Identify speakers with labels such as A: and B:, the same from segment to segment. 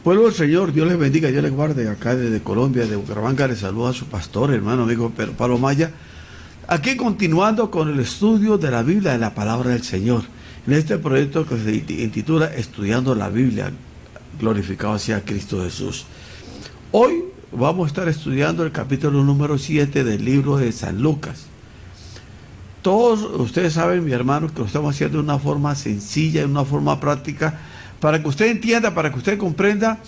A: Pueblo del Señor, Dios les bendiga, Dios les guarde. Acá desde Colombia, de Bucaramanga, les saluda a su pastor, hermano, amigo Pedro Pablo Maya. Aquí continuando con el estudio de la Biblia, de la palabra del Señor. En este proyecto que se intitula Estudiando la Biblia, glorificado sea Cristo Jesús. Hoy vamos a estar estudiando el capítulo número 7 del libro de San Lucas. Todos ustedes saben, mi hermano, que lo estamos haciendo de una forma sencilla, de una forma práctica, para que usted entienda, para que usted comprenda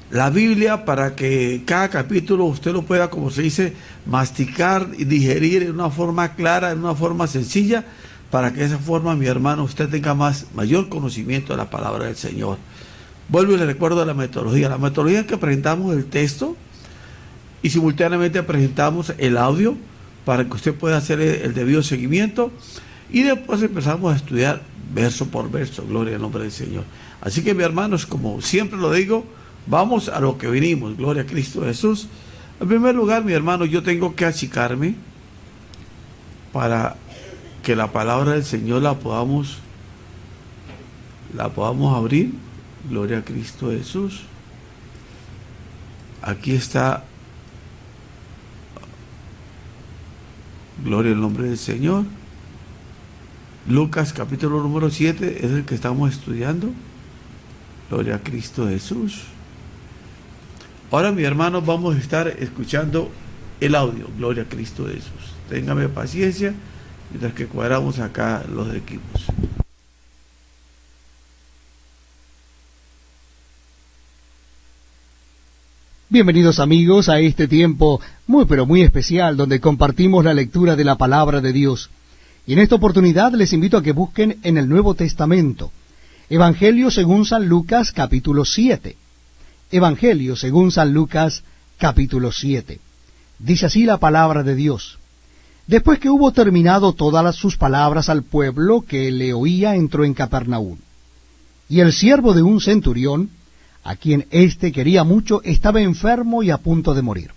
A: la Biblia, para que cada capítulo usted lo pueda, como se dice, masticar y digerir en una forma clara, en una forma sencilla, para que de esa forma, mi hermano, usted tenga mayor conocimiento de la palabra del Señor. Vuelvo y le recuerdo la metodología. La metodología es que presentamos el texto y simultáneamente presentamos el audio para que usted pueda hacer el debido seguimiento, y después empezamos a estudiar verso por verso. Gloria al nombre del Señor. Así que, mis hermanos, como siempre lo digo, vamos a lo que vinimos. Gloria a Cristo Jesús. En primer lugar, mi hermano, yo tengo que achicarme para que la palabra del Señor la podamos abrir. Gloria a Cristo Jesús. Aquí está. Gloria al nombre del Señor. Lucas capítulo número 7 es el que estamos estudiando. Gloria a Cristo Jesús. Ahora, mis hermanos, vamos a estar escuchando el audio. Gloria a Cristo Jesús. Téngame paciencia mientras que cuadramos acá los equipos.
B: Bienvenidos amigos a este tiempo muy pero muy especial donde compartimos la lectura de la palabra de Dios. Y en esta oportunidad les invito a que busquen en el Nuevo Testamento Evangelio según San Lucas capítulo 7. Evangelio según San Lucas capítulo 7. Dice así la palabra de Dios. Después que hubo terminado todas sus palabras al pueblo que le oía, entró en Capernaum. Y el siervo de un centurión, a quien éste quería mucho, estaba enfermo y a punto de morir.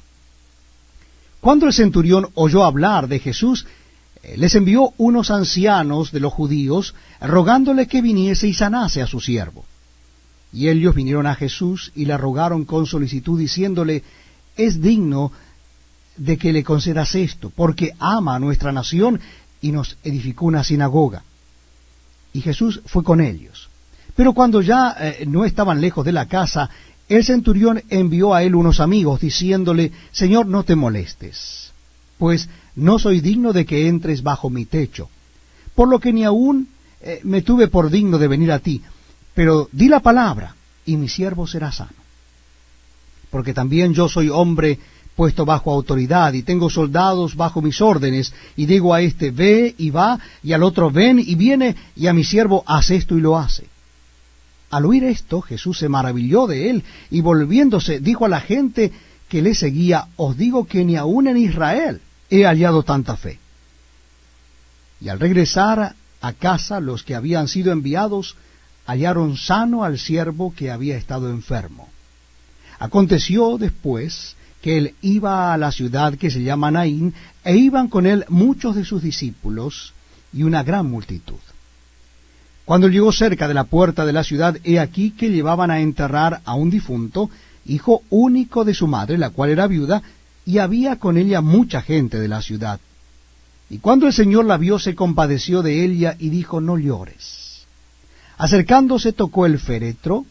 B: Cuando el centurión oyó hablar de Jesús, les envió unos ancianos de los judíos, rogándole que viniese y sanase a su siervo. Y ellos vinieron a Jesús y le rogaron con solicitud, diciéndole, es digno de que le concedas esto, porque ama a nuestra nación y nos edificó una sinagoga. Y Jesús fue con ellos. Pero cuando ya no estaban lejos de la casa, el centurión envió a él unos amigos, diciéndole, Señor, no te molestes, pues no soy digno de que entres bajo mi techo, por lo que ni aún me tuve por digno de venir a ti, pero di la palabra, y mi siervo será sano. Porque también yo soy hombre puesto bajo autoridad, y tengo soldados bajo mis órdenes, y digo a este, ve y va, y al otro, ven y viene, y a mi siervo, haz esto y lo hace. Al oír esto, Jesús se maravilló de él, y volviéndose, dijo a la gente que le seguía, os digo que ni aun en Israel he hallado tanta fe. Y al regresar a casa, los que habían sido enviados hallaron sano al siervo que había estado enfermo. Aconteció después que él iba a la ciudad que se llama Naín, e iban con él muchos de sus discípulos y una gran multitud. Cuando llegó cerca de la puerta de la ciudad, he aquí que llevaban a enterrar a un difunto, hijo único de su madre, la cual era viuda, y había con ella mucha gente de la ciudad. Y cuando el Señor la vio, se compadeció de ella y dijo, no llores. Acercándose tocó el féretro,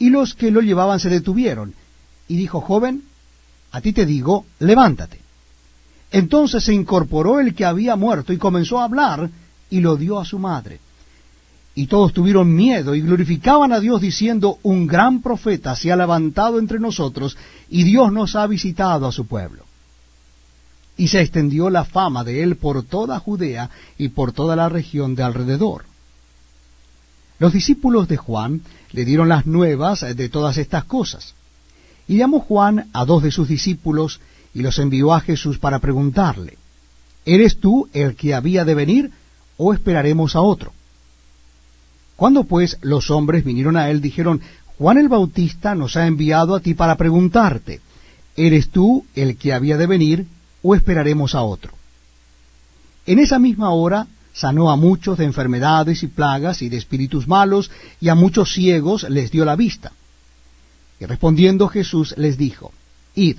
B: y los que lo llevaban se detuvieron, y dijo, joven, a ti te digo, levántate. Entonces se incorporó el que había muerto, y comenzó a hablar, y lo dio a su madre. Y todos tuvieron miedo y glorificaban a Dios diciendo, un gran profeta se ha levantado entre nosotros y Dios nos ha visitado a su pueblo. Y se extendió la fama de él por toda Judea y por toda la región de alrededor. Los discípulos de Juan le dieron las nuevas de todas estas cosas. Y llamó Juan a 2 de sus discípulos y los envió a Jesús para preguntarle, ¿eres tú el que había de venir o esperaremos a otro? Cuando pues los hombres vinieron a él, dijeron, Juan el Bautista nos ha enviado a ti para preguntarte, ¿eres tú el que había de venir, o esperaremos a otro? En esa misma hora sanó a muchos de enfermedades y plagas y de espíritus malos, y a muchos ciegos les dio la vista. Y respondiendo Jesús les dijo, Id,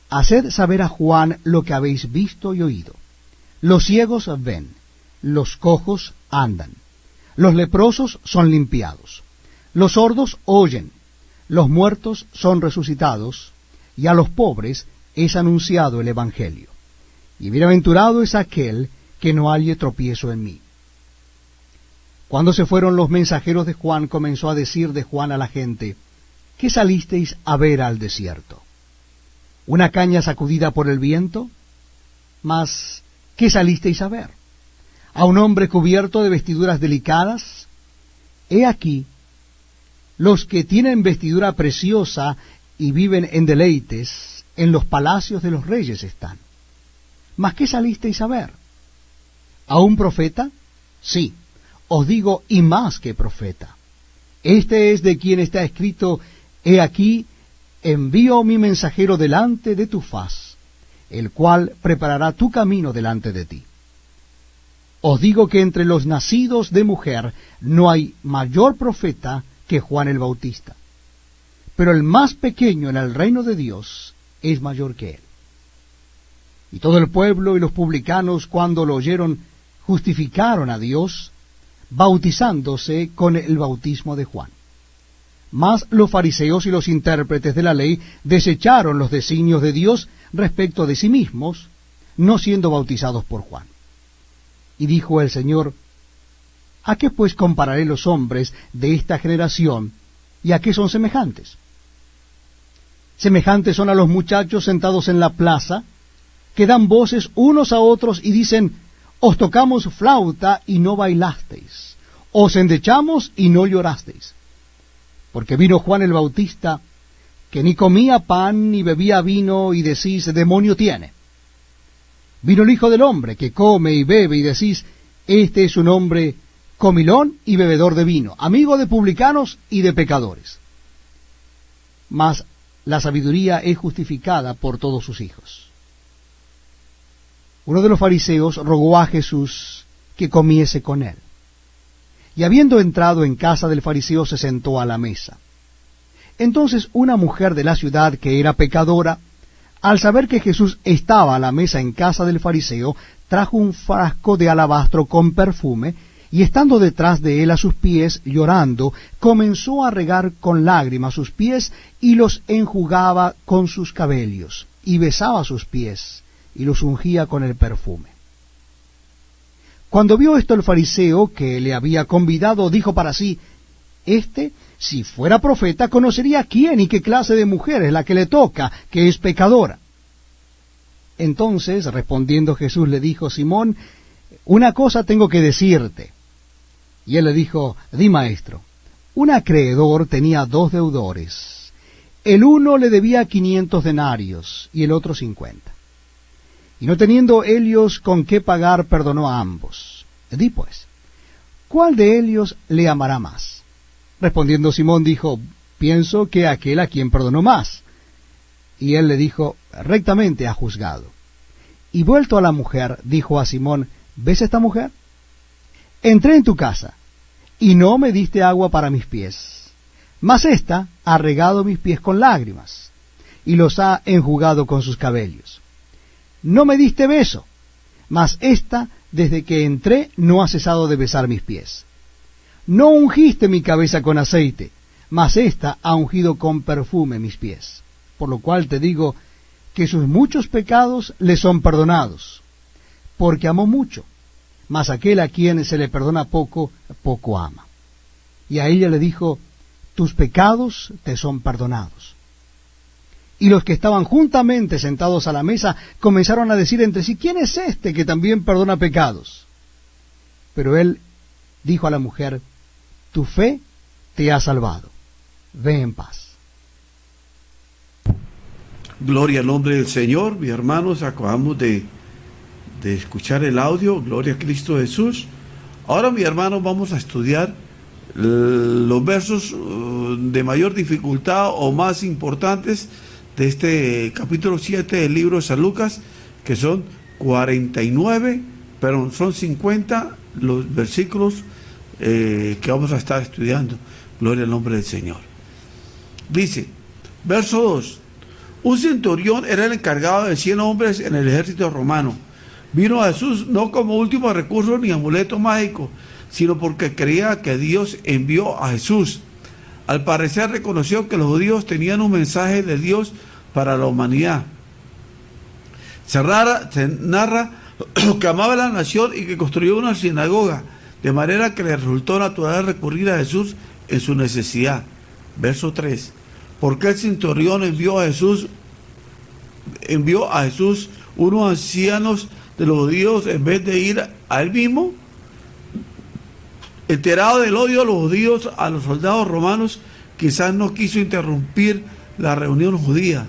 B: haced saber a Juan lo que habéis visto y oído. Los ciegos ven, los cojos andan, los leprosos son limpiados, los sordos oyen, los muertos son resucitados, y a los pobres es anunciado el Evangelio. Y bienaventurado es aquel que no halle tropiezo en mí. Cuando se fueron los mensajeros de Juan, comenzó a decir de Juan a la gente, ¿qué salisteis a ver al desierto? ¿Una caña sacudida por el viento? Mas, ¿qué salisteis a ver? ¿A un hombre cubierto de vestiduras delicadas? He aquí, los que tienen vestidura preciosa y viven en deleites, en los palacios de los reyes están. ¿Mas qué salisteis a ver? ¿A un profeta? Sí, os digo, y más que profeta. Este es de quien está escrito, he aquí, envío mi mensajero delante de tu faz, el cual preparará tu camino delante de ti. Os digo que entre los nacidos de mujer no hay mayor profeta que Juan el Bautista, pero el más pequeño en el reino de Dios es mayor que él. Y todo el pueblo y los publicanos, cuando lo oyeron, justificaron a Dios, bautizándose con el bautismo de Juan. Mas los fariseos y los intérpretes de la ley desecharon los designios de Dios respecto de sí mismos, no siendo bautizados por Juan. Y dijo el Señor, ¿a qué pues compararé los hombres de esta generación, y a qué son semejantes? Semejantes son a los muchachos sentados en la plaza, que dan voces unos a otros y dicen, os tocamos flauta y no bailasteis, os endechamos y no llorasteis. Porque vino Juan el Bautista, que ni comía pan ni bebía vino, y decís, demonio tiene. Vino el Hijo del Hombre, que come y bebe, y decís, este es un hombre comilón y bebedor de vino, amigo de publicanos y de pecadores. Mas la sabiduría es justificada por todos sus hijos. Uno de los fariseos rogó a Jesús que comiese con él. Y habiendo entrado en casa del fariseo, se sentó a la mesa. Entonces una mujer de la ciudad, que era pecadora, al saber que Jesús estaba a la mesa en casa del fariseo, trajo un frasco de alabastro con perfume, y estando detrás de él a sus pies, llorando, comenzó a regar con lágrimas sus pies, y los enjugaba con sus cabellos, y besaba sus pies, y los ungía con el perfume. Cuando vio esto el fariseo que le había convidado, dijo para sí, si fuera profeta, conocería quién y qué clase de mujer es la que le toca, que es pecadora. Entonces, respondiendo Jesús, le dijo, Simón, una cosa tengo que decirte. Y él le dijo, di, maestro. Un acreedor tenía 2 deudores. El uno le debía 500 denarios y el otro 50. Y no teniendo ellos con qué pagar, perdonó a ambos. Di pues, ¿cuál de ellos le amará más? Respondiendo Simón dijo, pienso que aquel a quien perdonó más. Y él le dijo, rectamente ha juzgado. Y vuelto a la mujer, dijo a Simón, ¿ves esta mujer? Entré en tu casa, y no me diste agua para mis pies, mas ésta ha regado mis pies con lágrimas, y los ha enjugado con sus cabellos. No me diste beso, mas ésta, desde que entré, no ha cesado de besar mis pies. No ungiste mi cabeza con aceite, mas ésta ha ungido con perfume mis pies. Por lo cual te digo que sus muchos pecados le son perdonados, porque amó mucho, mas aquel a quien se le perdona poco, poco ama. Y a ella le dijo, tus pecados te son perdonados. Y los que estaban juntamente sentados a la mesa comenzaron a decir entre sí, ¿quién es este que también perdona pecados? Pero él dijo a la mujer, tu fe te ha salvado, ve en paz.
A: Gloria al nombre del Señor. Mis hermanos, acabamos de escuchar el audio. Gloria a Cristo Jesús. Ahora, mis hermanos, vamos a estudiar los versos de mayor dificultad o más importantes de este capítulo 7 del libro de San Lucas, que son 49 pero son 50 los versículos que vamos a estar estudiando. Gloria al nombre del Señor. Dice, verso 2, un centurión era el encargado de 100 hombres en el ejército romano. Vino a Jesús no como último recurso ni amuleto mágico, sino porque creía que Dios envió a Jesús. Al parecer reconoció que los judíos tenían un mensaje de Dios para la humanidad. Se narra que amaba la nación y que construyó una sinagoga, de manera que le resultó natural recurrir a Jesús en su necesidad. Verso 3. ¿Por qué el centurión envió a Jesús unos ancianos de los judíos en vez de ir a él mismo? Enterado del odio de los judíos a los soldados romanos, quizás no quiso interrumpir la reunión judía.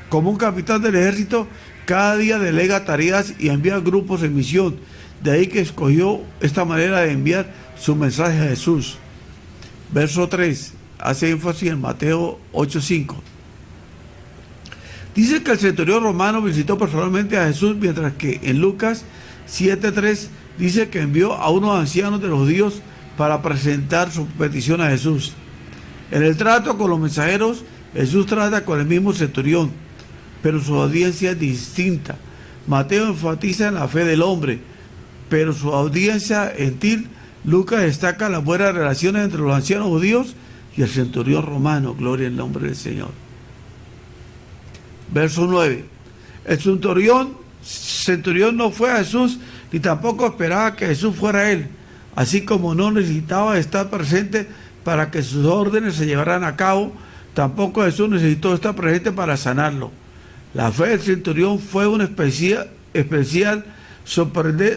A: Como un capitán del ejército, cada día delega tareas y envía grupos en misión. De ahí que escogió esta manera de enviar su mensaje a Jesús. Verso 3, hace énfasis en Mateo 8:5. Dice que el centurión romano visitó personalmente a Jesús, mientras que en Lucas 7:3 dice que envió a unos ancianos de los judíos para presentar su petición a Jesús. En el trato con los mensajeros, Jesús trata con el mismo centurión, pero su audiencia es distinta. Mateo enfatiza en la fe del hombre, pero su audiencia gentil. Lucas destaca las buenas relaciones entre los ancianos judíos y el centurión romano. Gloria al nombre del Señor. Verso 9. El centurión no fue a Jesús, ni tampoco esperaba que Jesús fuera a él, así como no necesitaba estar presente para que sus órdenes se llevaran a cabo, tampoco Jesús necesitó estar presente para sanarlo. La fe del centurión fue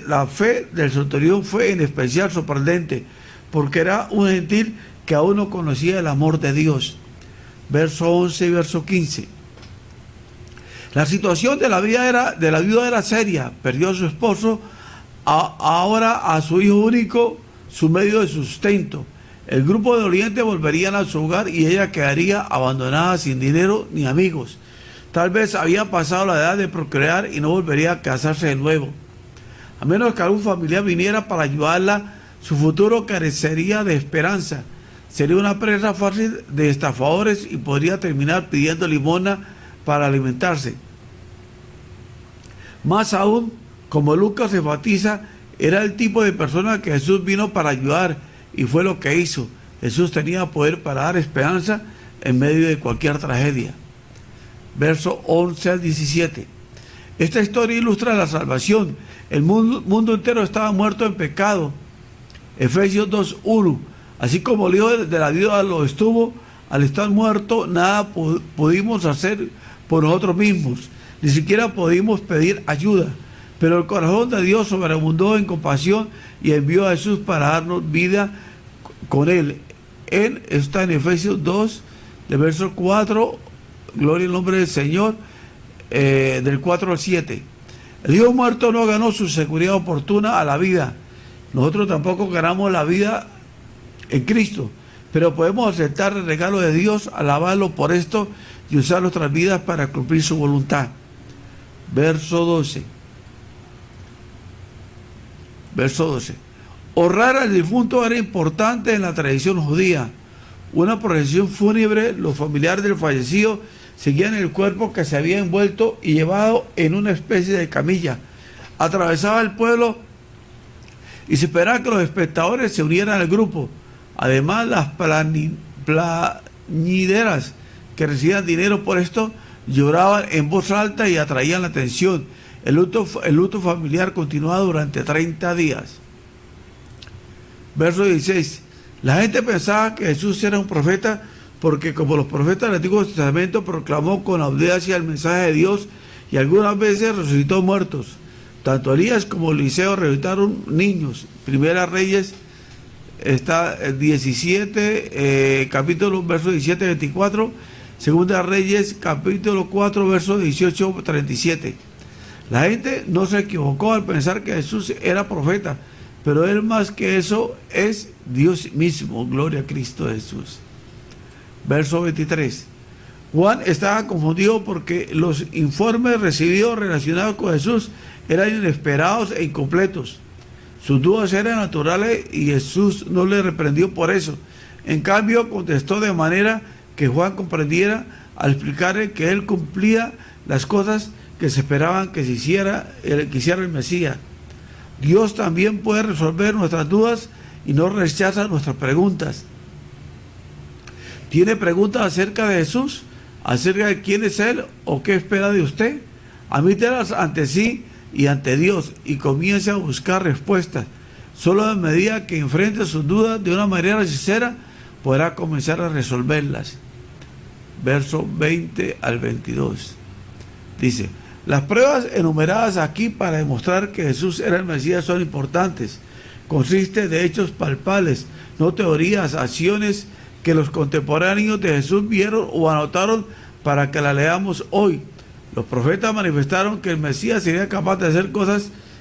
A: la fe del centurión fue en especial sorprendente, porque era un gentil que aún no conocía el amor de Dios. Verso 11 y verso 15. La situación de la viuda era seria. Perdió a su esposo, ahora a su hijo único, su medio de sustento. El grupo de Oriente volverían a su hogar y ella quedaría abandonada sin dinero ni amigos. Tal vez había pasado la edad de procrear y no volvería a casarse de nuevo. A menos que algún familiar viniera para ayudarla, su futuro carecería de esperanza. Sería una presa fácil de estafadores y podría terminar pidiendo limosna para alimentarse. Más aún, como Lucas enfatiza, era el tipo de persona que Jesús vino para ayudar, y fue lo que hizo. Jesús tenía poder para dar esperanza en medio de cualquier tragedia. Verso 11 al 17. Esta historia ilustra la salvación. El mundo entero estaba muerto en pecado. Efesios 2:1. Así como el hijo de la viuda lo estuvo, al estar muerto, nada pudimos hacer por nosotros mismos. Ni siquiera pudimos pedir ayuda. Pero el corazón de Dios sobreabundó en compasión y envió a Jesús para darnos vida con él. Él está en Efesios 2, de verso 4, gloria al nombre del Señor, del 4 al 7. El hijo muerto no ganó su seguridad oportuna a la vida. Nosotros tampoco ganamos la vida en Cristo, pero podemos aceptar el regalo de Dios, alabarlo por esto y usar nuestras vidas para cumplir su voluntad. Verso 12. Honrar al difunto era importante en la tradición judía. Una procesión fúnebre, los familiares del fallecido seguían el cuerpo que se había envuelto y llevado en una especie de camilla. Atravesaba el pueblo y se esperaba que los espectadores se unieran al grupo. Además, las plañideras que recibían dinero por esto lloraban en voz alta y atraían la atención. El luto familiar continuaba durante 30 días. Verso 16. La gente pensaba que Jesús era un profeta porque, como los profetas del Antiguo Testamento, proclamó con audacia el mensaje de Dios y algunas veces resucitó muertos. Tanto Elías como Eliseo resucitaron niños. Primera Reyes está 17, capítulo, verso 17-24. Segunda Reyes, capítulo 4, verso 18-37. La gente no se equivocó al pensar que Jesús era profeta, pero él más que eso es Dios mismo. Gloria a Cristo Jesús. Verso 23. Juan estaba confundido porque los informes recibidos relacionados con Jesús eran inesperados e incompletos. Sus dudas eran naturales y Jesús no le reprendió por eso. En cambio, contestó de manera que Juan comprendiera al explicarle que él cumplía las cosas que se esperaban que hiciera el Mesías. Dios también puede resolver nuestras dudas y no rechaza nuestras preguntas. ¿Tiene preguntas acerca de Jesús? ¿Acerca de quién es Él o qué espera de usted? Admítelas ante sí y ante Dios y comience a buscar respuestas. Solo a medida que enfrente sus dudas de una manera sincera, podrá comenzar a resolverlas. Verso 20 al 22. Dice: las pruebas enumeradas aquí para demostrar que Jesús era el Mesías son importantes. Consiste de hechos palpables, no teorías, acciones que los contemporáneos de Jesús vieron o anotaron para que la leamos hoy. Los profetas manifestaron que el Mesías sería capaz de hacer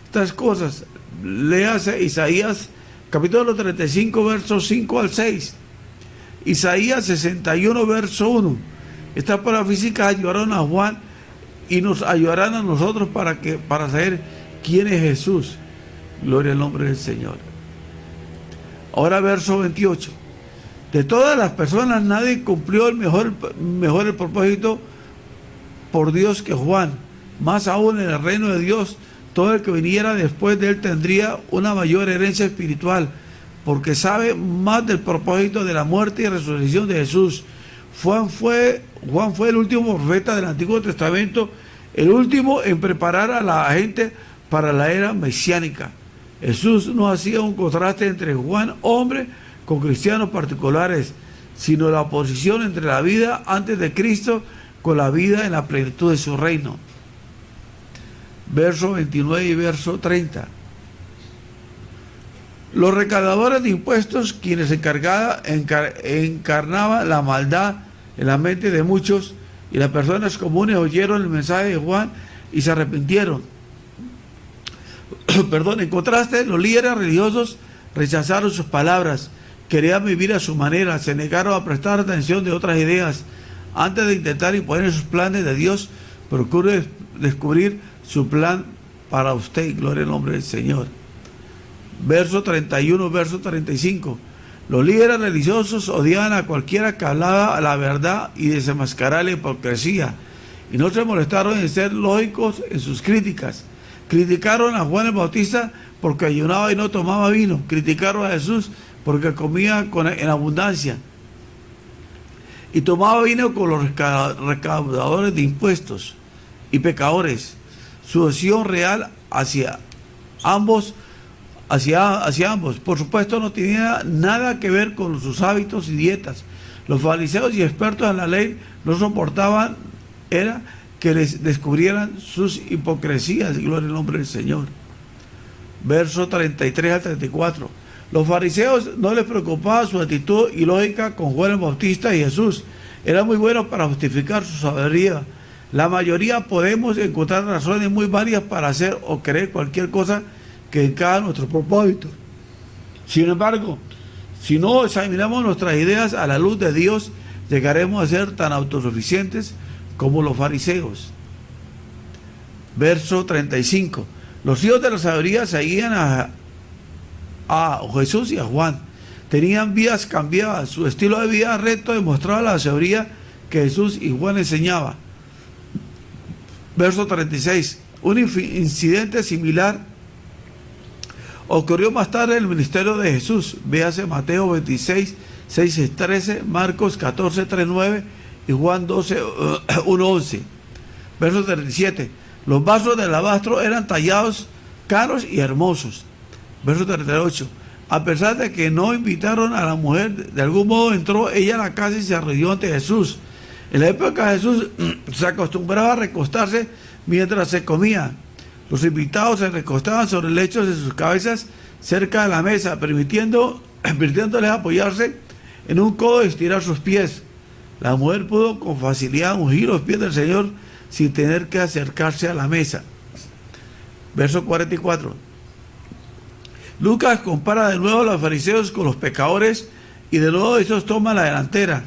A: estas cosas. Léase Isaías capítulo 35, versos 5 al 6. Isaías 61, verso 1. Estas pruebas físicas ayudaron a Juan y nos ayudarán a nosotros para saber quién es Jesús. Gloria al nombre del Señor. Ahora verso 28. De todas las personas nadie cumplió mejor el propósito por Dios que Juan. Más aún en el reino de Dios, todo el que viniera después de él tendría una mayor herencia espiritual, porque sabe más del propósito de la muerte y resurrección de Jesús. Juan fue el último profeta del Antiguo Testamento, el último en preparar a la gente para la era mesiánica. Jesús no hacía un contraste entre Juan, hombre, con cristianos particulares, sino la oposición entre la vida antes de Cristo con la vida en la plenitud de su reino. Verso 29 y verso 30. Los recaudadores de impuestos, quienes encarnaban la maldad en la mente de muchos, y las personas comunes oyeron el mensaje de Juan y se arrepintieron. En contraste, los líderes religiosos rechazaron sus palabras, querían vivir a su manera, se negaron a prestar atención de otras ideas. Antes de intentar imponer sus planes de Dios, procure descubrir su plan para usted. Gloria al nombre del Señor. Verso 31, verso 35. Los líderes religiosos odiaban a cualquiera que hablaba la verdad y desenmascaraba la hipocresía, y no se molestaron en ser lógicos en sus críticas. Criticaron a Juan el Bautista porque ayunaba y no tomaba vino. Criticaron a Jesús porque comía en abundancia y tomaba vino con los recaudadores de impuestos y pecadores. Su acción real hacia ambos, por supuesto, no tenía nada que ver con sus hábitos y dietas. Los fariseos y expertos en la ley no soportaban era que les descubrieran sus hipocresías. Gloria al nombre del Señor. Verso 33 al 34. Los fariseos no les preocupaba su actitud ilógica con Juan el Bautista y Jesús. Eran muy buenos para justificar su sabiduría. La mayoría podemos encontrar razones muy varias para hacer o creer cualquier cosa que encaja nuestro propósito. Sin embargo, si no examinamos nuestras ideas a la luz de Dios, llegaremos a ser tan autosuficientes como los fariseos. Verso 35. Los hijos de la sabiduría seguían a Jesús y a Juan. Tenían vidas cambiadas. Su estilo de vida recto demostraba la sabiduría que Jesús y Juan enseñaban. Verso 36. Un incidente similar ocurrió más tarde en el ministerio de Jesús. Véase Mateo 26, 6, 13, Marcos 14, 3, 9 y Juan 12, 1, 11. Verso 37. Los vasos de alabastro eran tallados, caros y hermosos. Verso 38. A pesar de que no invitaron a la mujer, de algún modo entró ella a la casa y se arrodilló ante Jesús. En la época de Jesús se acostumbraba a recostarse mientras se comía. Los invitados se recostaban sobre lechos de sus cabezas cerca de la mesa, permitiéndoles apoyarse en un codo y estirar sus pies. La mujer pudo con facilidad ungir los pies del Señor sin tener que acercarse a la mesa. Verso 44. Lucas compara de nuevo a los fariseos con los pecadores y de nuevo esos toman la delantera.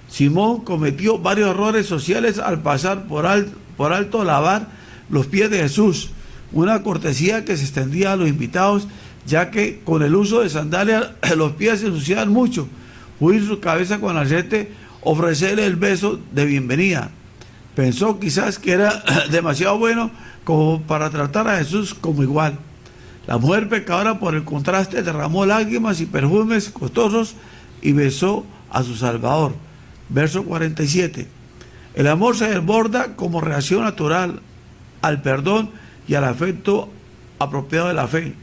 A: Simón cometió varios errores sociales al pasar por alto lavar los pies de Jesús. una cortesía que se extendía a los invitados, ya que con el uso de sandalias los pies se ensuciaban mucho. Puso su cabeza con aceite, ofrecerle el beso de bienvenida. Pensó quizás que era demasiado bueno como para tratar a Jesús como igual. La mujer pecadora, por el contraste, derramó lágrimas y perfumes costosos y besó a su Salvador. Verso 47. El amor se desborda como reacción natural al perdón y al afecto apropiado de la fe.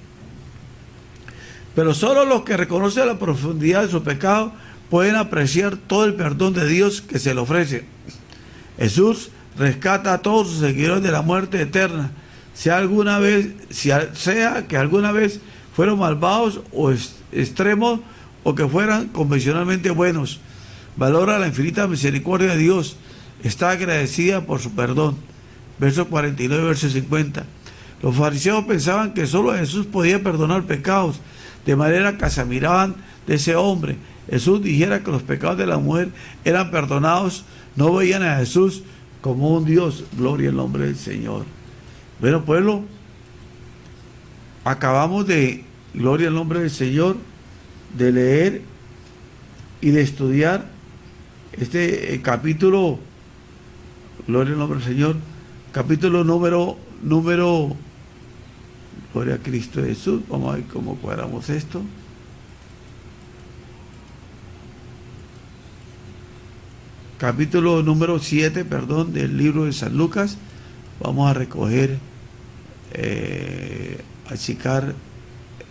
A: Pero solo los que reconocen la profundidad de su pecado pueden apreciar todo el perdón de Dios que se le ofrece. Jesús rescata a todos sus seguidores de la muerte eterna, sea que alguna vez fueron malvados o extremos o que fueran convencionalmente buenos. Valora la infinita misericordia de Dios, está agradecida por su perdón. Verso 49, verso 50. Los fariseos pensaban que solo Jesús podía perdonar pecados, de manera que se miraban de ese hombre. Jesús dijera que los pecados de la mujer eran perdonados, no veían a Jesús como un Dios. Gloria al nombre del Señor. Bueno, pueblo, acabamos de, gloria al nombre del Señor, de leer y de estudiar este capítulo, gloria al nombre del Señor, capítulo número, gloria a Cristo Jesús. Vamos a ver cómo cuadramos esto. Capítulo número 7, perdón, del libro de San Lucas. Vamos a recoger, achicar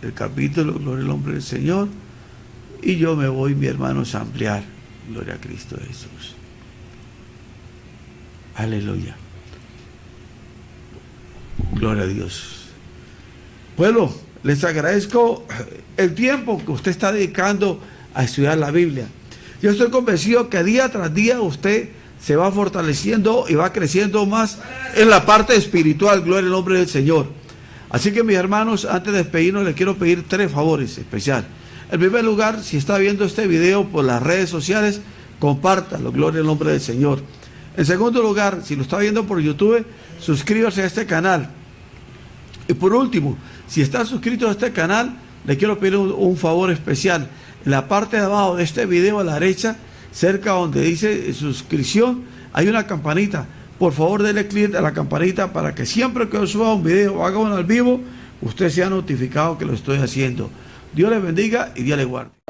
A: el capítulo, gloria al nombre del Señor. Y yo me voy, mi hermanos, a ampliar, gloria a Cristo Jesús. Aleluya. Gloria a Dios. Pueblo, les agradezco el tiempo que usted está dedicando a estudiar la Biblia. Yo estoy convencido que día tras día usted se va fortaleciendo y va creciendo más en la parte espiritual, gloria al nombre del Señor. Así que, mis hermanos, antes de despedirnos, les quiero pedir 3 favores especiales. En primer lugar, si está viendo este video por las redes sociales, compártalo, gloria al nombre del Señor. En segundo lugar, si lo está viendo por YouTube, suscríbase a este canal. Y por último, si está suscrito a este canal, le quiero pedir un favor especial. En la parte de abajo de este video, a la derecha, cerca donde dice suscripción, hay una campanita. Por favor, denle clic a la campanita para que siempre que yo suba un video o haga uno al vivo, usted sea notificado que lo estoy haciendo. Dios les bendiga y Dios les guarde.